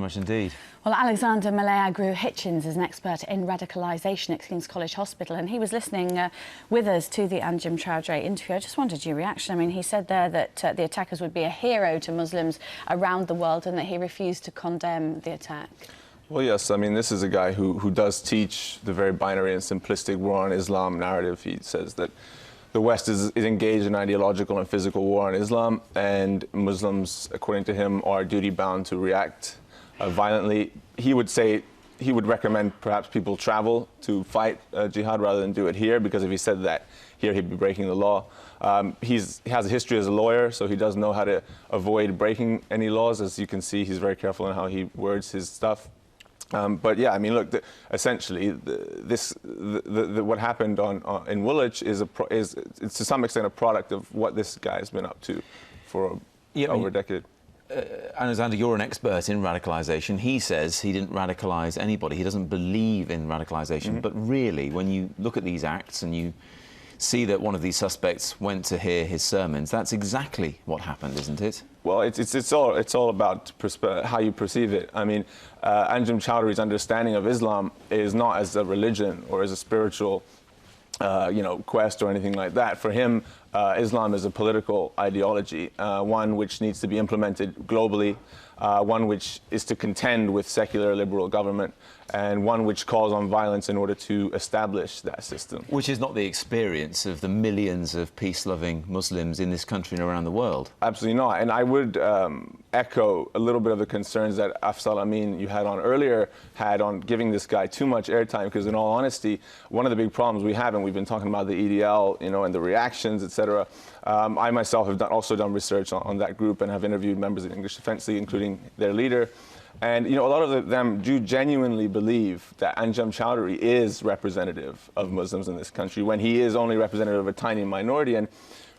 much indeed. Well, Alexander Meleagrou-Hitchens is an expert in radicalisation at King's College Hospital, and he was listening with us to the Anjem Choudary interview. I just wanted your reaction. I mean, he said there that the attackers would be a hero to Muslims around the world and that he refused to condemn the attack. Well, yes, I mean, this is a guy who does teach the very binary and simplistic war on Islam narrative. He says that the West is engaged in ideological and physical war on Islam, and Muslims, according to him, are duty-bound to react violently. He would say, he would recommend perhaps people travel to fight jihad rather than do it here, because if he said that here, he'd be breaking the law. He has a history as a lawyer, so he does know how to avoid breaking any laws. As you can see, he's very careful in how he words his stuff. But yeah, I mean, look, essentially, what happened in Woolwich is to some extent a product of what this guy has been up to for over a decade. Alexander, you're an expert in radicalisation. He says he didn't radicalise anybody. He doesn't believe in radicalisation. But really, when you look at these acts and you see that one of these suspects went to hear his sermons, that's exactly what happened, isn't it? Well, it's all about how you perceive it. I mean, Anjem Chowdary's understanding of Islam is not as a religion or as a spiritual, quest or anything like that. For him, Islam is a political ideology, one which needs to be implemented globally, one which is to contend with secular liberal government, and one which calls on violence in order to establish that system. Which is not the experience of the millions of peace-loving Muslims in this country and around the world. Absolutely not. And I would echo a little bit of the concerns that Afzal Amin you had on earlier had on giving this guy too much airtime, because in all honesty, one of the big problems we have, and we've been talking about the EDL, and the reactions, etc. I myself have also done research on that group and have interviewed members of the English Defence League, including their leader. And, a lot of them do genuinely believe that Anjem Choudary is representative of Muslims in this country, when he is only representative of a tiny minority. And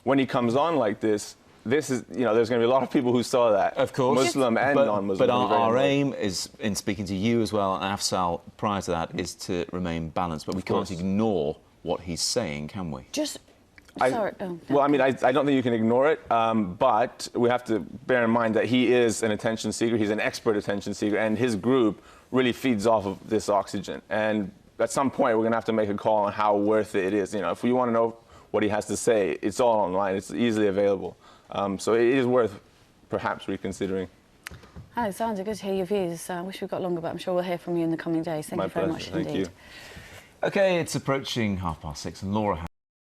when he comes on like this is, there's going to be a lot of people who saw that. Of course. Muslim and non-Muslim. But our aim is, in speaking to you as well, and Afzal prior to that, is to remain balanced. But we can't ignore what he's saying, can we? Well, I mean, I don't think you can ignore it, but we have to bear in mind that he is an attention seeker. He's an expert attention seeker, and his group really feeds off of this oxygen. And at some point, we're going to have to make a call on how worth it is. If we want to know what he has to say, it's all online. It's easily available. So it is worth perhaps reconsidering. Alexander, good to hear your views. I wish we'd got longer, but I'm sure we'll hear from you in the coming days. Thank you very much indeed. Thank you. OK, it's approaching 6:30, and Laura